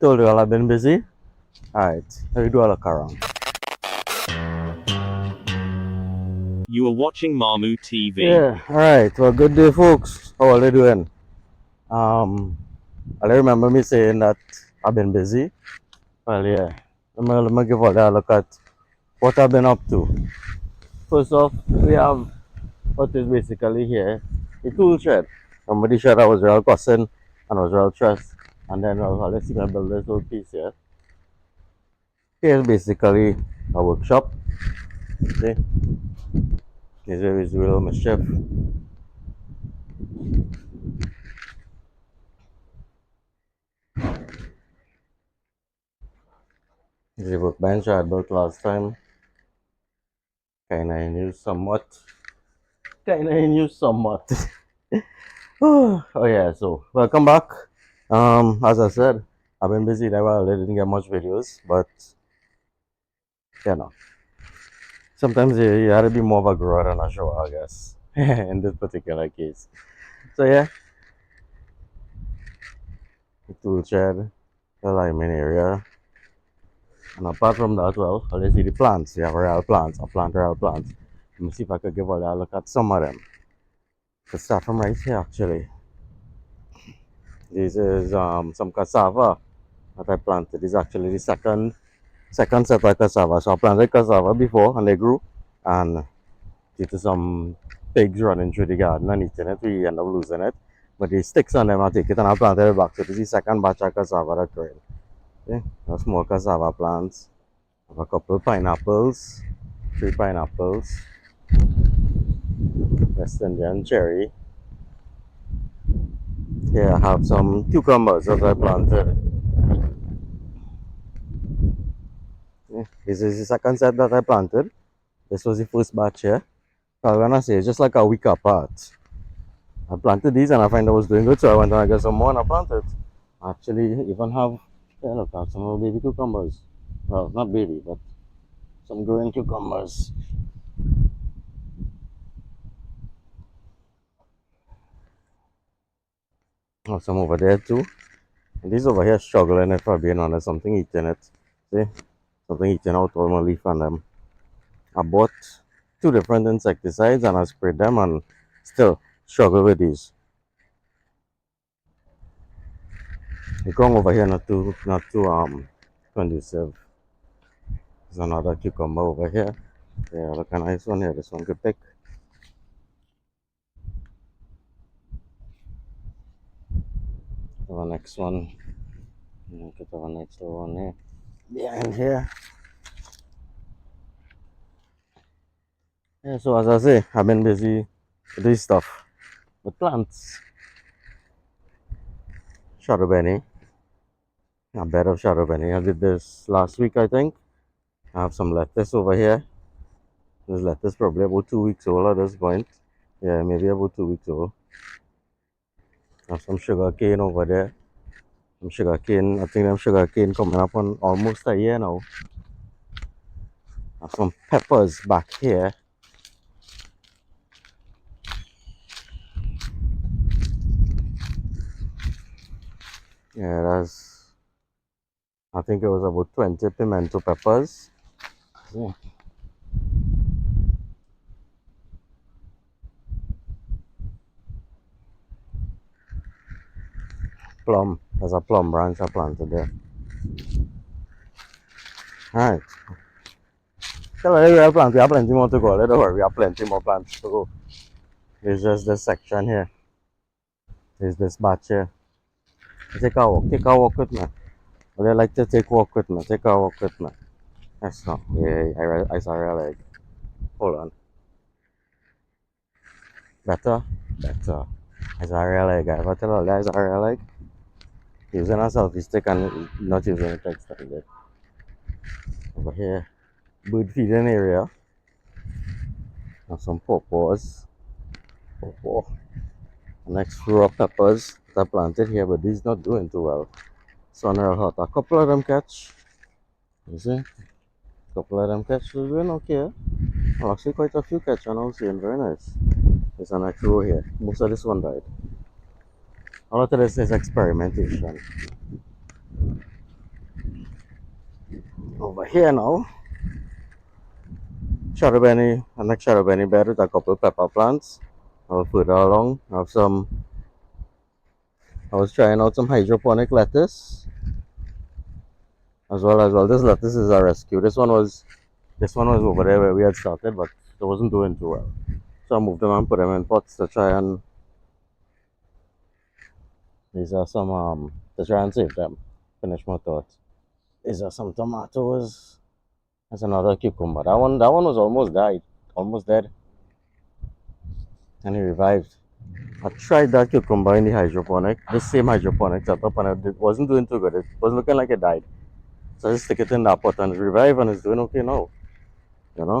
told you all I've been busy. Alright, let me do a look around. You are watching Mamu TV. Yeah, alright. Well, good day, folks. How are you doing? I remember me saying that I've been busy. Well, yeah. Let me give all that a look at what I've been up to. First off, we have what is basically here a tool shed. Remember the shed I was real cussing and I was real stressed. And then I was like, let's see, I build this little piece here. Here's basically a workshop. See? Here's where we do a little mischief. Here's the workbench I had built last time. Kinda in use somewhat. Kinda in use somewhat. Oh yeah, so welcome back. As I said, I've been busy that while I didn't get much videos, but you know, sometimes you gotta be more of a grower than a shower, I guess. In this particular case. So yeah, the tool shed, the lineman area. And apart from that, well, let's see the plants. You have real plants, I plant real plants. Let me see if I could give a look at some of them. To start from right here actually. This is some cassava that I planted. This is actually the second set of cassava. So I planted cassava before and they grew, and due to some pigs running through the garden and eating it, we end up losing it. But the sticks on them I take it and I planted it back. So this is the second batch of cassava that growing. Okay, small cassava plants. I have a couple pineapples, 3 pineapples, West Indian cherry. Here I have some cucumbers that I planted. Yeah, this is the second set that I planted. This was the first batch here. So when I say it's just like a week apart. I planted these and I find I was doing good, so I went and I got some more and I planted. I actually even have, yeah, look, I have some little baby cucumbers. Well, not baby, but some growing cucumbers. I have some over there too. And these over here struggling, if I'm being honest, something eating it. See? Something eating out all my leaf on them. I bought 2 different insecticides and I sprayed them and still struggle with these. The ground over here not too conducive. There's another cucumber over here. Yeah, look a nice one here. This one could pick. The next one. Look at the next one here. Behind here. Yeah, so as I say, I've been busy with this stuff. The plants. Shadow Benny. A bed of Shadow Benny. I did this last week, I think. I have some lettuce over here. This lettuce probably about 2 weeks old at this point. Yeah, maybe about 2 weeks old. I have some sugar cane over there. Some sugar cane. I think them sugar cane coming up on almost a year now. I have some peppers back here. Yeah, that's, I think it was about 20 pimento peppers. Yeah. Plum. There's a plum branch I planted there. Alright. So we have plenty. We have plenty more to go. Don't worry, we have plenty more plants to go. There's just this section here. There's this batch here. Take a walk. Take a walk with me. Would you like to take a walk with me? Take a walk with me. Yes, no. Yeah, I saw your leg. Hold on. Better? Better. I saw your leg. I ever tell you I saw your leg? Using a selfie stick and not using it extended. Over here, bird feeding area. And some pawpaws. Pawpaw. Next row of peppers that I planted here, but these not doing too well. Sun real hot. A couple of them catch. You see? A couple of them catch. They're doing okay. Well, actually quite a few catch and I'm seeing very nice. There's an next row here. Most of this one died. A lot of this is experimentation. Over here now, cherubini, a next cherubini bed with a couple pepper plants. Further along, I have some. I was trying out some hydroponic lettuce as well. This lettuce is a rescue. This one was over there where we had started, but it wasn't doing too well. So I moved them and put them in pots to try and these are some to try and save them. Finish my thoughts. These are some tomatoes. That's another cucumber. That one was almost died. Almost dead. And he revived. I tried that cucumber in the hydroponic, the same hydroponic setup, and it wasn't doing too good. It was looking like it died. So I just stick it in that pot and it revived and it's doing okay now.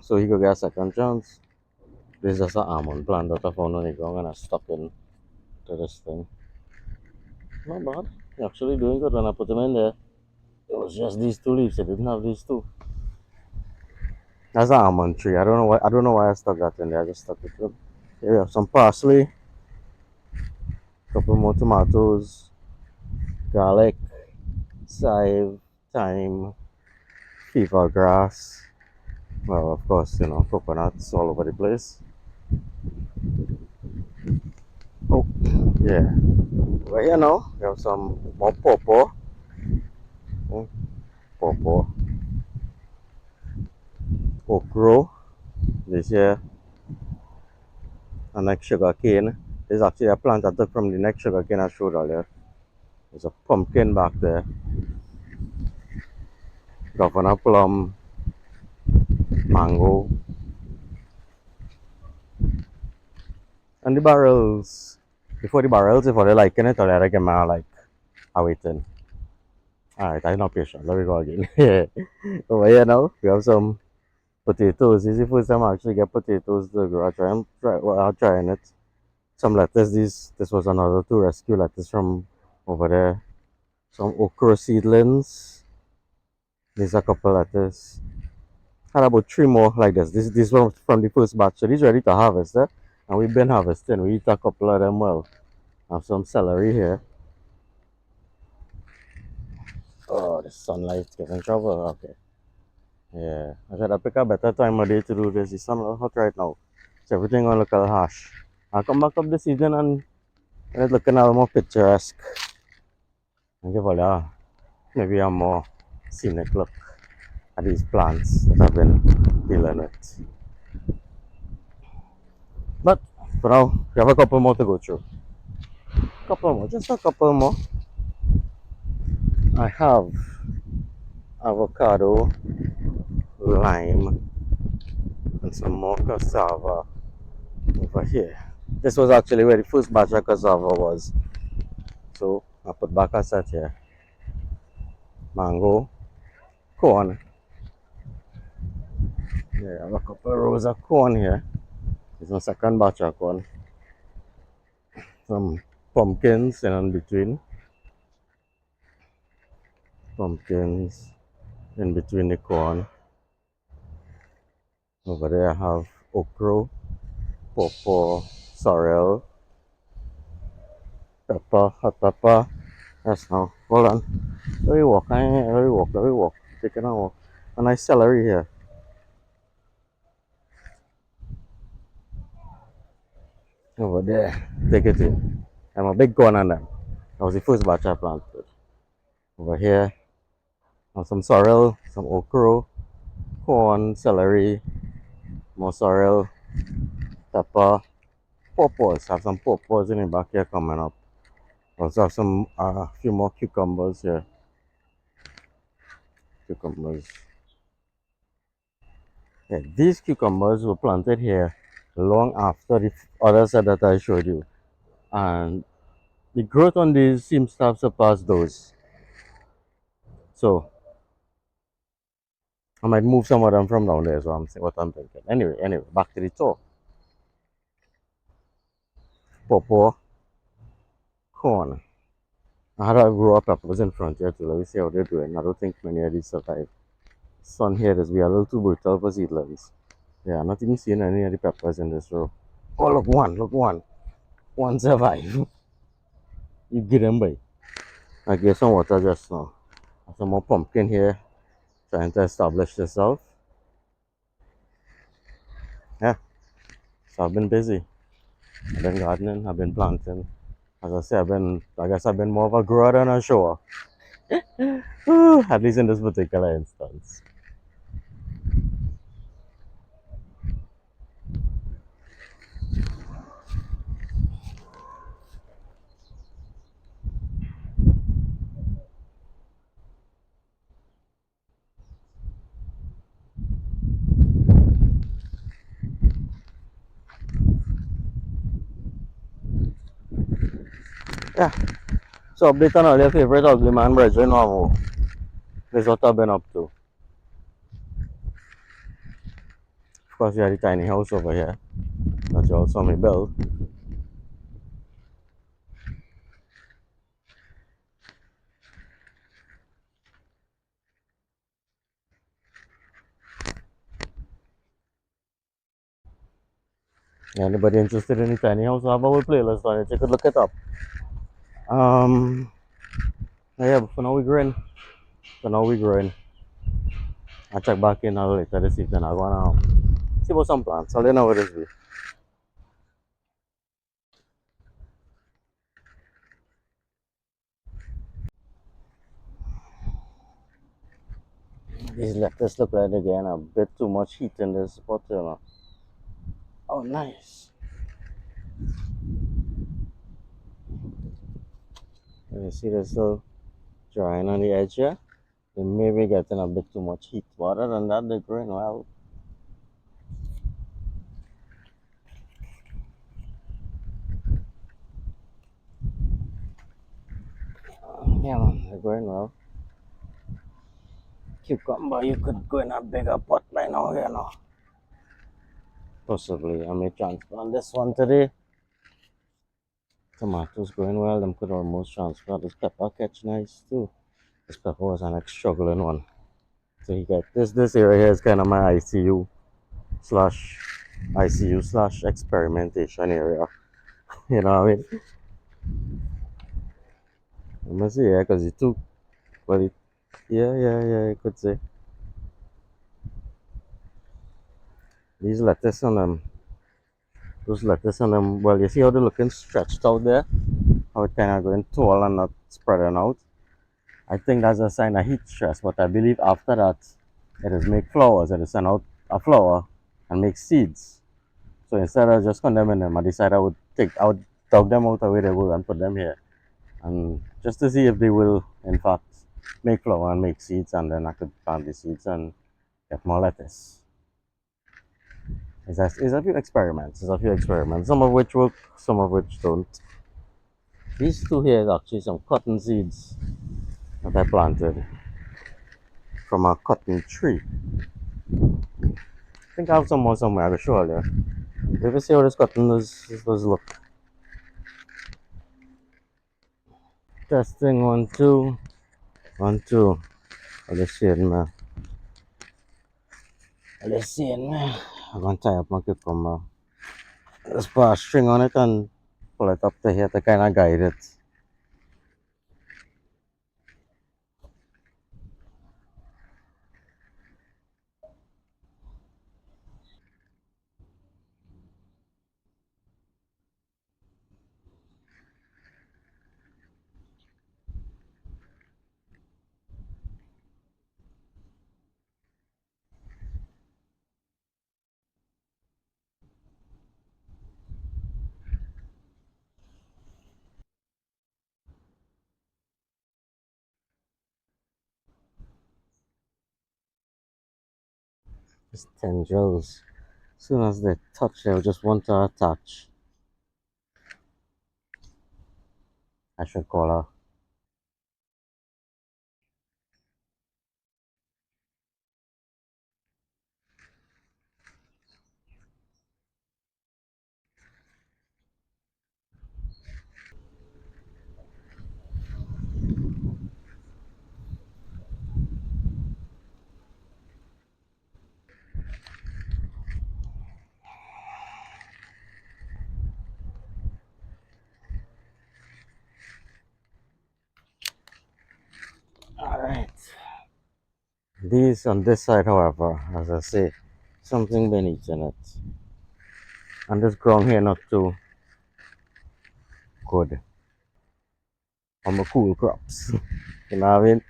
So he could get a second chance. This is just an almond plant that I found on the ground and I stuck into this thing. Not bad. Actually doing good when I put them in there. It was just these two leaves. It didn't have these two. That's an almond tree. I don't know why I stuck that in there. I just stuck it in. Here we have some parsley, couple more tomatoes, garlic, chive, thyme, fever grass. Well, of course, coconuts all over the place. Oh, yeah. Well, we have some more pawpaw. Mm, Pawpaw, okra. This here, a next sugar cane. There's actually a plant I took from the next sugar cane I showed earlier. There's a pumpkin back there. Governor plum, mango, and the barrels. Before they liking it, or they like like, I waiting. Alright, I'm not patient. Let me go again. Over here now, we have some potatoes. This is the first time I actually get potatoes to grow. I'm trying it. Some lettuce. This was another two rescue lettuce from over there. Some okra seedlings. There's a couple lettuce. Had about three more like this. This one from the first batch. So these ready to harvest, eh? And we've been harvesting. We eat a couple of them well. Have some celery here. Oh, the sunlight's giving trouble. Okay. Yeah. I said I pick a better time of day to do this. The sun is hot right now. So everything gonna look a little harsh. I'll come back up this evening and it's looking a little more picturesque. And give maybe a more scenic look at these plants that I've been dealing with. But for now, we have a couple more to go through. Couple more, just a couple more. I have avocado, lime, and some more cassava over here. This was actually where the first batch of cassava was. So I put back a set here. Mango, corn. Yeah, I have a couple of rows of corn here. This is my second batch of corn. Some pumpkins in between. Pumpkins in between the corn. Over there I have okra, pawpaw, sorrel, pepper, hot pepper. That's now. Hold on. Let me walk. Let me walk. Taking a walk. A nice celery here. Over there. Take it in. I'm a big corn on them. That was the first batch I planted. Over here, have some sorrel, some okra, corn, celery, more sorrel, pepper, pawpaws. Have some pawpaws in the back here coming up. Also have some few more cucumbers here. Cucumbers. Yeah, these cucumbers were planted here long after the other set that I showed you. And the growth on these seems to have surpassed those. So I might move some of them from down there. So I'm saying what I'm thinking. Anyway, back to the top. Pawpaw, corn. I had to grow up peppers in front here too. Let me see how they're doing. I don't think many of these survive. Sun here is be a little too brutal for seedlings. Yeah, I'm not even seeing any of the peppers in this row. Oh, look, one, look, one. One survive. You get them by. I gave some water just now. Some more pumpkin here. trying to establish yourself. Yeah, so I've been busy. I've been gardening, I've been planting. As I say, I guess I've been more of a grower than a shower. At least in this particular instance. Yeah. So update on all your favorite ugly man brethren, Mamu. This is what I've been up to. Of course, you had the tiny house over here that you all saw me build. Anybody interested in the tiny house? I have a whole playlist on it. You could look it up. Um, yeah, but for now we growing. For now we growing. I'll check back in a little later this evening. I wanna see about some plants. I'll let you know what it is. These lettuce look like they're getting a bit too much heat in this spot, you know. Oh, nice. You see they're still drying on the edge here. They may be getting a bit too much heat. But other than that, they're growing well. Yeah, man, they're growing well. Cucumber, you could go in a bigger pot by now, you know. Possibly. I may transplant this one today. Tomatoes growing well. Them could almost transplant. This pepper catch nice too. This pepper was an next struggling one. So you get this area here is kind of my slash ICU slash experimentation area. You know what I mean? I must say, yeah, because it took, well, yeah, you could say. These lettuce and those lettuce and well, you see how they're looking stretched out there? How it kind of going tall and not spreading out. I think that's a sign of heat stress, but I believe after that, it is make flowers. It is send out a flower and make seeds. So instead of just condemning them, I decided I would dug them out of where they were and put them here. And just to see if they will, in fact, make flower and make seeds, and then I could plant the seeds and get more lettuce. It's a few experiments. It's a few experiments, some of which work, some of which don't. These two here is actually some cotton seeds that I planted from a cotton tree. I think I have some more somewhere, I will show you. Let me see how this cotton does look. Testing 1, 2, 1, 2. Let's see it, man. Let's see it, man. I'm gonna tie up my cucumber. Just put a string on it and pull it up to here to kind of guide it. Just tendrils. As soon as they touch, they'll just want to attach. I should call her. These on this side, however, as I say, something beneath in it. And this ground here not too good. I'm a cool crops. You know what I mean?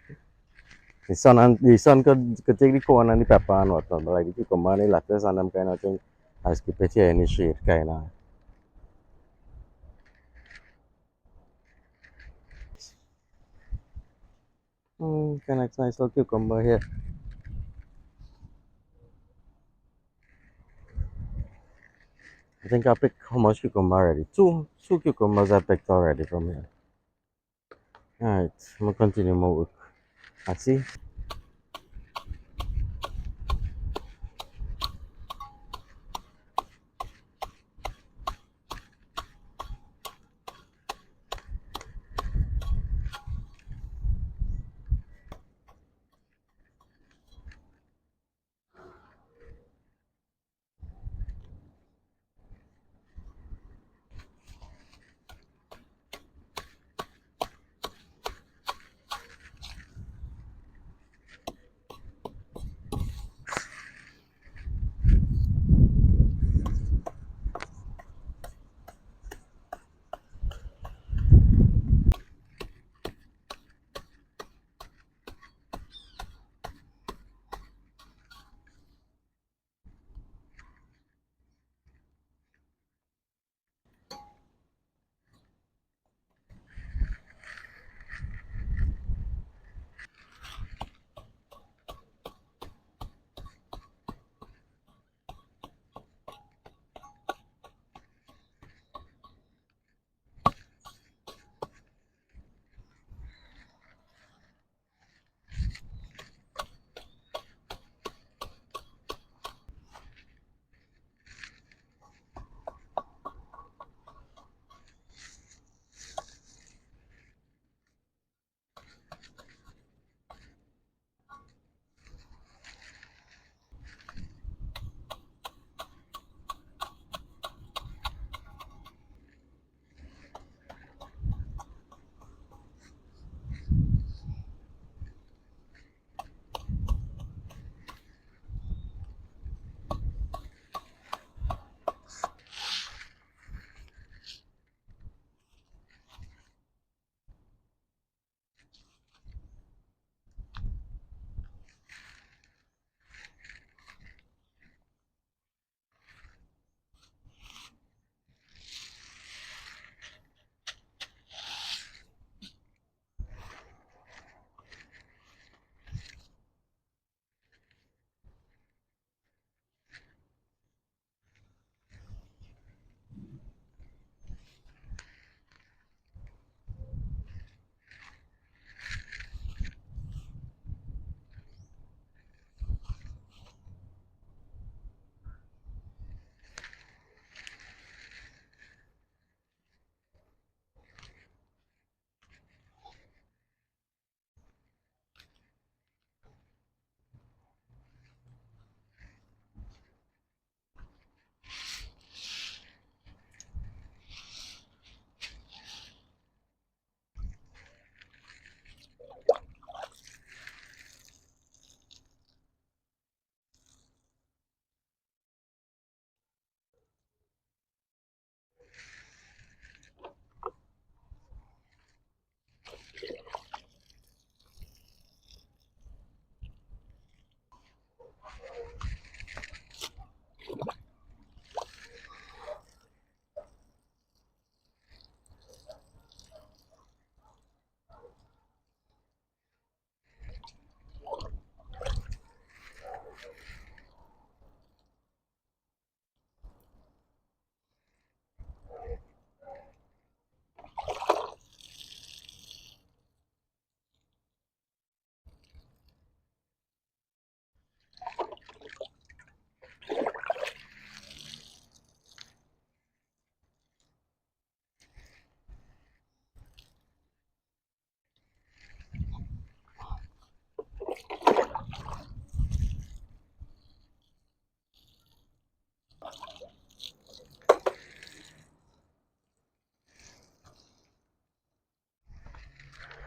The sun could take the corn and the pepper and whatnot, but like the cucumber and the lettuce and them kind of thing, I just keep it here in the shade kind of. Kind of nice little cucumber here. I think I picked how much cucumber already? Two cucumbers I picked already from here. Alright, I'm gonna continue my work. I see.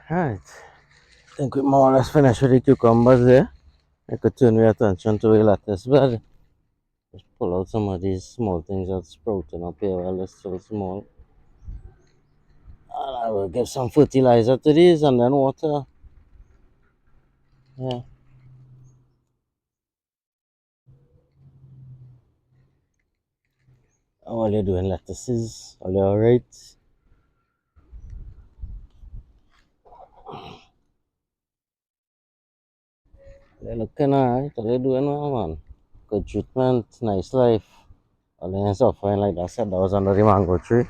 Alright. I think we more or less finished with the cucumbers there. I could turn your attention to the lettuce bed. Just pull out some of these small things that's sprouting up here while they're still small. And I will give some fertilizer to these and then water. Yeah. How are you doing, lettuces? Are you alright? They're looking alright. Are they doing well, man? Good treatment, nice life. All they ain't suffering like I said, that was under the mango tree.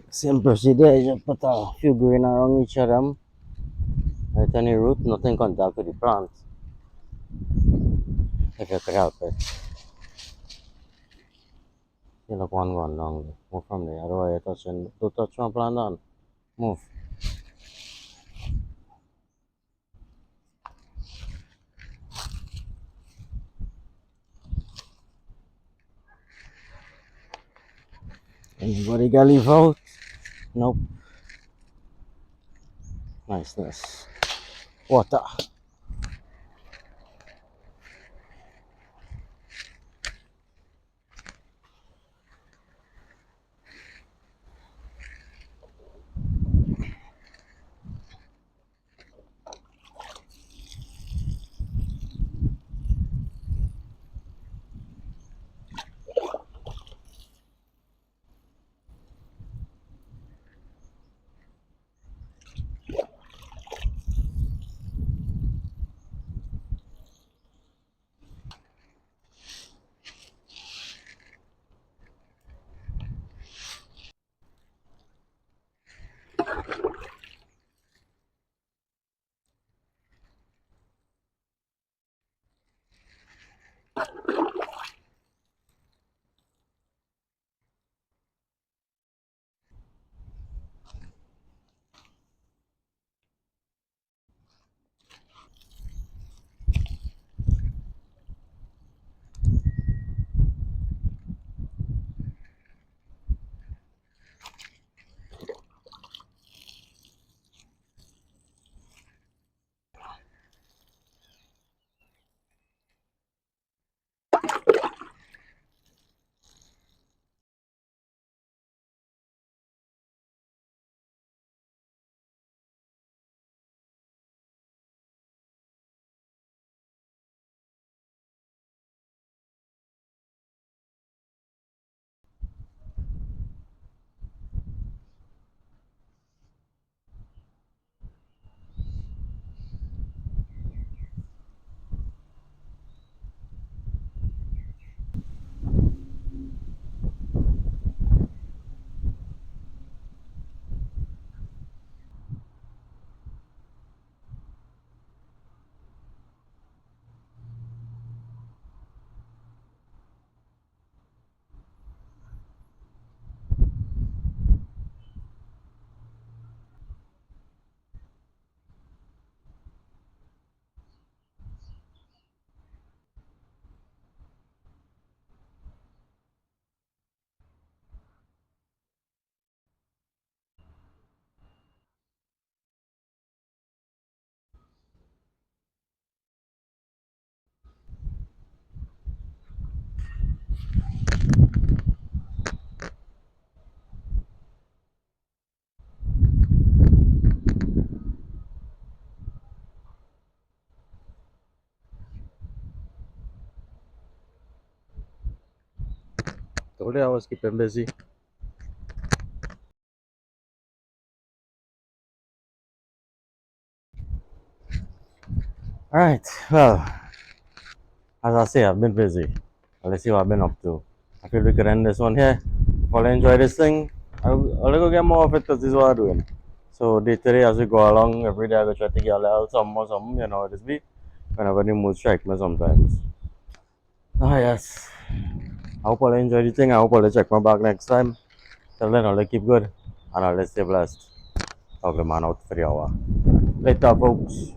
Same procedure, you just put a few grain around each of them. At any root, nothing contact with the plant. If you could help it. You look one going down. Move from there. Otherwise you're touching. Don't touch my plant on. Move. Anybody got leave out? Nope. Niceness. Water. Told you I was keeping busy. Alright, well, as I say, I've been busy. Let's see what I've been up to. I feel we could end this one here. If I enjoy this thing, I'll go get more of it because this is what I'm doing. So day to day as we go along, every day I go try to get a little something or something, you know, this week. Whenever the mood strike me sometimes. Ah yes. I hope all enjoy the thing. I hope all check my back next time. Till then, I'll keep good and I'll stay blessed. Ugly man out for the hour. Later folks.